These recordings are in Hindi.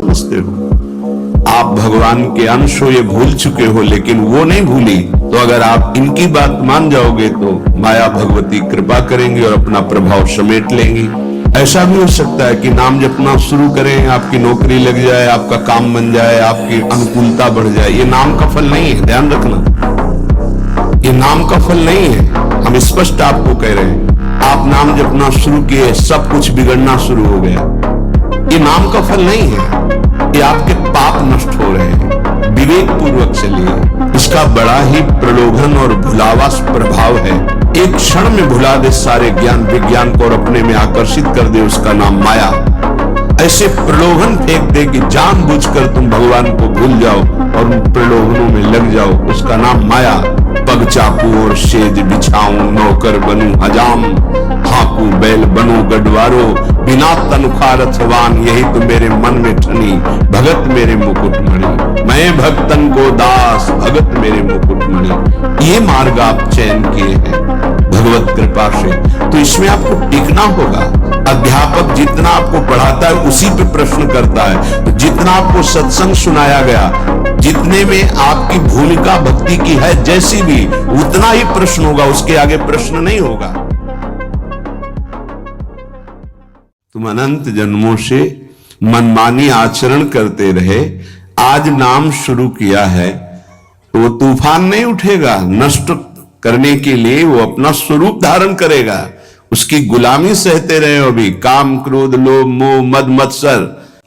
समझते हो? आप भगवान के अंश हो, ये भूल चुके हो, लेकिन वो नहीं भूली। तो अगर आप इनकी बात मान जाओगे तो माया भगवती कृपा करेंगी और अपना प्रभाव समेट लेंगी। ऐसा भी हो सकता है कि नाम जपना शुरू करें, आपकी नौकरी लग जाए, आपका काम बन जाए, आपकी अनुकूलता बढ़ जाए। ये नाम का फल नहीं है, ध्यान रखना, ये नाम का फल नहीं है। हम स्पष्ट आपको कह रहे हैं, आप नाम जपना शुरू किए, सब कुछ बिगड़ना शुरू हो गया। ये नाम का फल नहीं है, ये आपके पाप नष्ट हो रहे हैं। विवेक पूर्वक चलिए, इसका बड़ा ही प्रलोभन और भुलावा प्रभाव है। एक क्षण में भुला दे सारे ज्ञान विज्ञान को और अपने में आकर्षित कर दे, उसका नाम माया। ऐसे प्रलोभन फेंक दे कि जानबूझकर तुम भगवान को भूल जाओ और उन प्रलोभनों में लग जाओ, उसका नाम माया। पग चाकू और सेज बिछाऊं, नौकर बनूं हजाम, हाकू बैल बनूं गढ़वारो, बिना तनख्वाह रथवान, यही तो मेरे मन में ठनी, भगत मेरे मुकुटमणि। मैं भक्तन को दास, भगत मेरे मुकुटमणि। ये मार्ग आप चयन किए हैं भगवत कृपा से, तो इसमें आपको टिकना होगा। अध्यापक जितना आपको पढ़ाता है उसी पे प्रश्न करता है। तो जितना आपको सत्संग सुनाया गया, जितने में आपकी भूमिका भक्ति की है जैसी भी, उतना ही प्रश्न होगा, उसके आगे प्रश्न नहीं होगा। तुम अनंत जन्मों से मनमानी आचरण करते रहे, आज नाम शुरू किया है तो वो तूफान नहीं उठेगा। नष्ट करने के लिए वो अपना स्वरूप धारण करेगा। उसकी गुलामी सहते रहे हो अभी, काम क्रोध लोभ मोह मद मत्सर।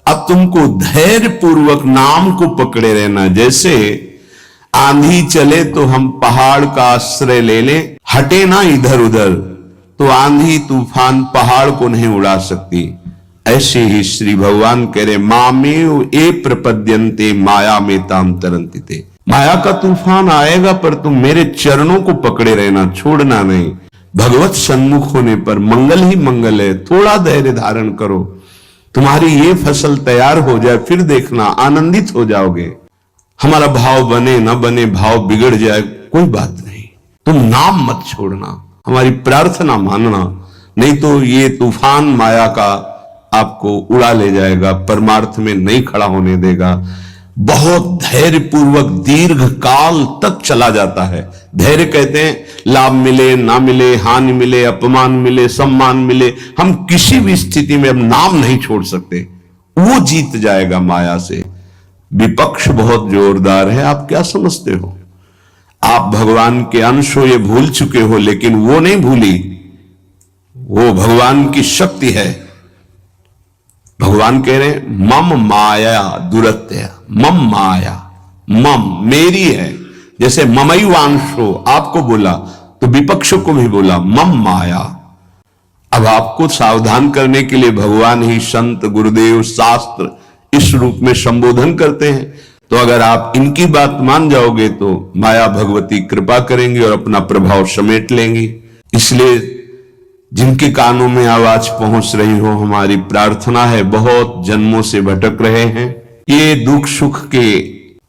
अब तुमको धैर्य पूर्वक नाम को पकड़े रहना। जैसे आंधी चले तो हम पहाड़ का आश्रय ले लें, हटे ना इधर उधर, तो आंधी तूफान पहाड़ को नहीं उड़ा सकती। ऐसे ही श्री भगवान कह रहे, मामेव ए प्रपद्यन्ते माया में ताम तरंतिते। माया का तूफान आएगा पर तुम मेरे चरणों को पकड़े रहना, छोड़ना नहीं। भगवत सन्मुख होने पर मंगल ही मंगल है। थोड़ा धैर्य धारण करो, तुम्हारी ये फसल तैयार हो जाए, फिर देखना आनंदित हो जाओगे। हमारा भाव बने न बने, भाव बिगड़ जाए, कोई बात नहीं, तुम नाम मत छोड़ना, हमारी प्रार्थना मानना, नहीं तो ये तूफान माया का आपको उड़ा ले जाएगा, परमार्थ में नहीं खड़ा होने देगा। बहुत धैर्य पूर्वक दीर्घ काल तक चला जाता है। धैर्य कहते हैं लाभ मिले ना मिले, हानि मिले, अपमान मिले, सम्मान मिले, हम किसी भी स्थिति में अब नाम नहीं छोड़ सकते। वो जीत जाएगा माया से। विपक्ष बहुत जोरदार है, आप क्या समझते हो? आप भगवान के अंश हो, ये भूल चुके हो, लेकिन वो नहीं भूली। वो भगवान की शक्ति है। भगवान कह रहे हैं मम माया दुरत्य, मम माया, मम मेरी है। जैसे ममई वांशो आपको बोला तो विपक्ष को भी बोला मम माया। अब आपको सावधान करने के लिए भगवान ही संत गुरुदेव शास्त्र इस रूप में संबोधन करते हैं। तो अगर आप इनकी बात मान जाओगे तो माया भगवती कृपा करेंगी और अपना प्रभाव समेट लेंगी। इसलिए जिनके कानों में आवाज पहुंच रही हो, हमारी प्रार्थना है, बहुत जन्मों से भटक रहे हैं, ये दुख सुख के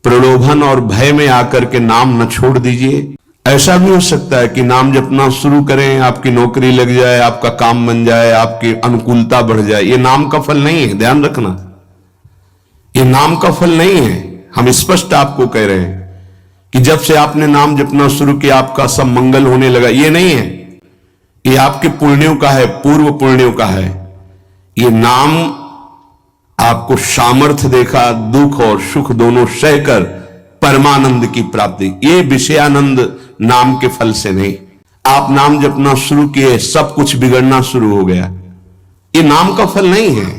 प्रलोभन और भय में आकर के नाम न छोड़ दीजिए। ऐसा भी हो सकता है कि नाम जपना शुरू करें, आपकी नौकरी लग जाए, आपका काम बन जाए, आपकी अनुकूलता बढ़ जाए। ये नाम का फल नहीं है, ध्यान रखना, ये नाम का फल नहीं है। हम स्पष्ट आपको कह रहे हैं कि जब से आपने नाम जपना शुरू किया आपका सब मंगल होने लगा, ये नहीं है। ये आपके पुण्यों का है, पूर्व पुण्यों का है। ये नाम आपको सामर्थ्य देखा, दुख और सुख दोनों सहकर परमानंद की प्राप्ति। ये विषयानंद नाम के फल से नहीं। आप नाम जपना शुरू किए, सब कुछ बिगड़ना शुरू हो गया। ये नाम का फल नहीं है,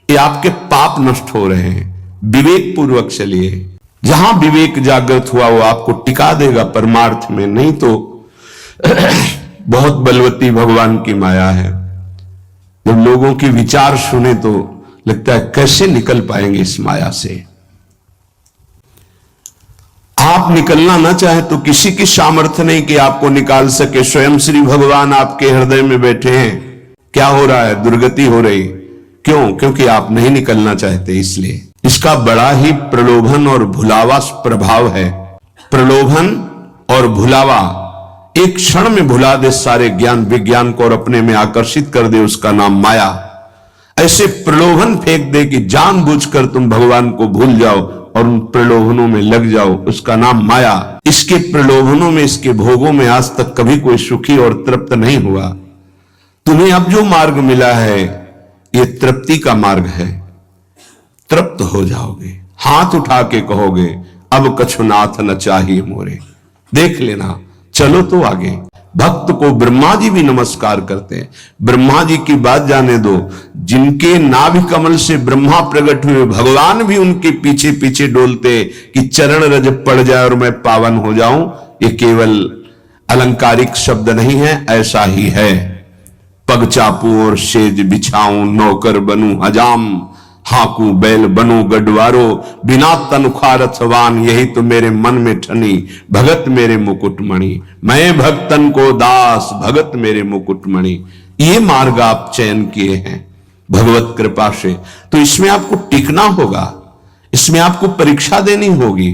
ये आपके पाप नष्ट हो रहे हैं। विवेक पूर्वक चलिए, जहां विवेक जागृत हुआ वो आपको टिका देगा परमार्थ में, नहीं तो बहुत बलवती भगवान की माया है। जब लोगों के विचार सुने तो लगता है कैसे निकल पाएंगे इस माया से। आप निकलना ना चाहे तो किसी की सामर्थ्य नहीं कि आपको निकाल सके। स्वयं श्री भगवान आपके हृदय में बैठे हैं। क्या हो रहा है? दुर्गति हो रही। क्यों? क्योंकि आप नहीं निकलना चाहते, इसलिए। इसका बड़ा ही प्रलोभन और भुलावा प्रभाव है। प्रलोभन और भुलावा एक क्षण में भुला दे सारे ज्ञान विज्ञान को और अपने में आकर्षित कर दे, उसका नाम माया। ऐसे प्रलोभन फेंक दे कि जानबूझकर तुम भगवान को भूल जाओ और उन प्रलोभनों में लग जाओ, उसका नाम माया। इसके प्रलोभनों में, इसके भोगों में आज तक कभी कोई सुखी और तृप्त नहीं हुआ। तुम्हें अब जो मार्ग मिला है ये तृप्ति का मार्ग है, तृप्त हो जाओगे, हाथ उठा के कहोगे अब कछुनाथ न चाहिए मोरे। देख लेना, चलो तो आगे। भक्त को ब्रह्मा जी भी नमस्कार करते हैं। ब्रह्मा जी की बात जाने दो, जिनके नाभि कमल से ब्रह्मा प्रकट हुए, भगवान भी उनके पीछे पीछे डोलते कि चरण रज पड़ जाए और मैं पावन हो जाऊं। ये केवल अलंकारिक शब्द नहीं है, ऐसा ही है। पग चापू और सेज बिछाऊं, नौकर बनूं हजाम, हाकू बैल बनो गडवारो, बिना तनुखारथवान, यही तो मेरे मन में ठनी, भगत मेरे मुकुटमणि। मैं भक्तन को दास, भगत मेरे मुकुटमणि। ये मार्ग आप चयन किए हैं भगवत कृपा से, तो इसमें आपको टिकना होगा, इसमें आपको परीक्षा देनी होगी।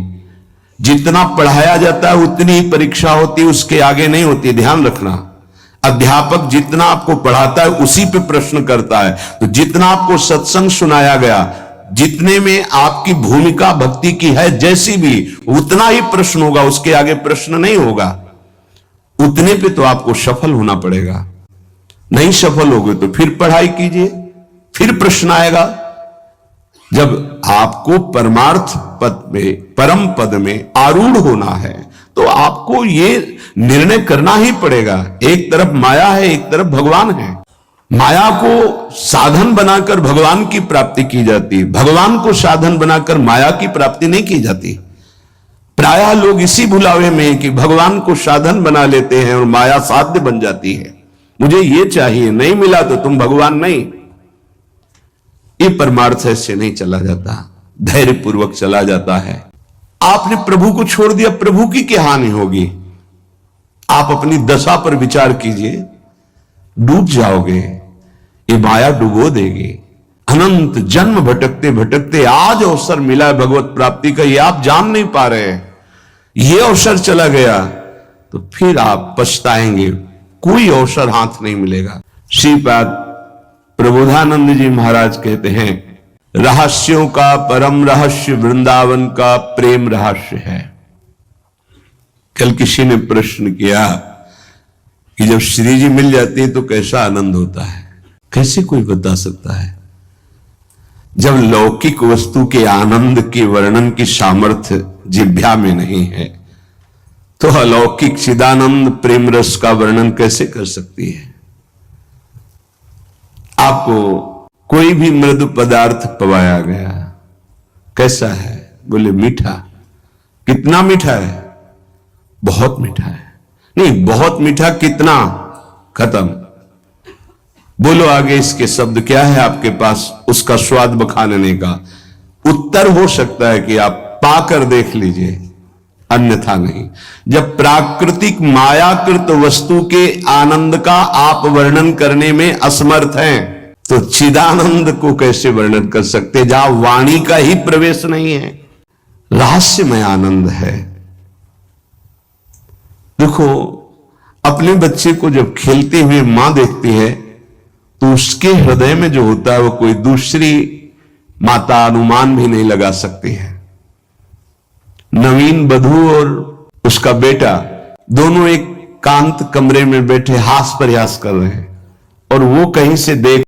जितना पढ़ाया जाता है उतनी ही परीक्षा होती, उसके आगे नहीं होती, ध्यान रखना। अध्यापक जितना आपको पढ़ाता है उसी पे प्रश्न करता है। तो जितना आपको सत्संग सुनाया गया, जितने में आपकी भूमिका भक्ति की है जैसी भी, उतना ही प्रश्न होगा, उसके आगे प्रश्न नहीं होगा। उतने पे तो आपको सफल होना पड़ेगा। नहीं सफल होगे तो फिर पढ़ाई कीजिए, फिर प्रश्न आएगा। जब आपको परमार्थ पद में, परम पद में आरूढ़ होना है तो आपको ये निर्णय करना ही पड़ेगा। एक तरफ माया है, एक तरफ भगवान है। माया को साधन बनाकर भगवान की प्राप्ति की जाती, भगवान को साधन बनाकर माया की प्राप्ति नहीं की जाती। प्रायः लोग इसी भुलावे में कि भगवान को साधन बना लेते हैं और माया साध्य बन जाती है। मुझे ये चाहिए, नहीं मिला तो तुम भगवान नहीं। ये परमार्थ ऐसे नहीं चला जाता, धैर्य पूर्वक चला जाता है। आपने प्रभु को छोड़ दिया, प्रभु की क्या हानि होगी? आप अपनी दशा पर विचार कीजिए, डूब जाओगे, ये माया डुबो देगी। अनंत जन्म भटकते भटकते आज अवसर मिला है भगवत प्राप्ति का, ये आप जान नहीं पा रहे हैं। ये अवसर चला गया तो फिर आप पछताएंगे, कोई अवसर हाथ नहीं मिलेगा। श्रीपाद प्रबोधानंद जी महाराज कहते हैं, रहस्यों का परम रहस्य वृंदावन का प्रेम रहस्य है। कल किसी ने प्रश्न किया कि जब श्री जी मिल जाती है तो कैसा आनंद होता है? कैसे कोई बता सकता है? जब लौकिक वस्तु के आनंद के वर्णन की सामर्थ्य जिह्वा में नहीं है तो अलौकिक चिदानंद प्रेम रस का वर्णन कैसे कर सकती है? आपको कोई भी मृदु पदार्थ पवाया गया, कैसा है? बोले मीठा। कितना मीठा है? बहुत मीठा है। नहीं, बहुत मीठा कितना? खत्म। बोलो आगे इसके शब्द क्या है आपके पास उसका स्वाद बखानने का? उत्तर हो सकता है कि आप पाकर देख लीजिए, अन्यथा नहीं। जब प्राकृतिक मायाकृत वस्तु के आनंद का आप वर्णन करने में असमर्थ हैं तो चिदानंद को कैसे वर्णन कर सकते, जहां वाणी का ही प्रवेश नहीं है? रहस्यमय आनंद है। देखो, अपने बच्चे को जब खेलते हुए मां देखती है तो उसके हृदय में जो होता है वो कोई दूसरी माता अनुमान भी नहीं लगा सकती है। नवीन बधू और उसका बेटा दोनों एक कांत कमरे में बैठे हास प्रयास कर रहे हैं और वो कहीं से देख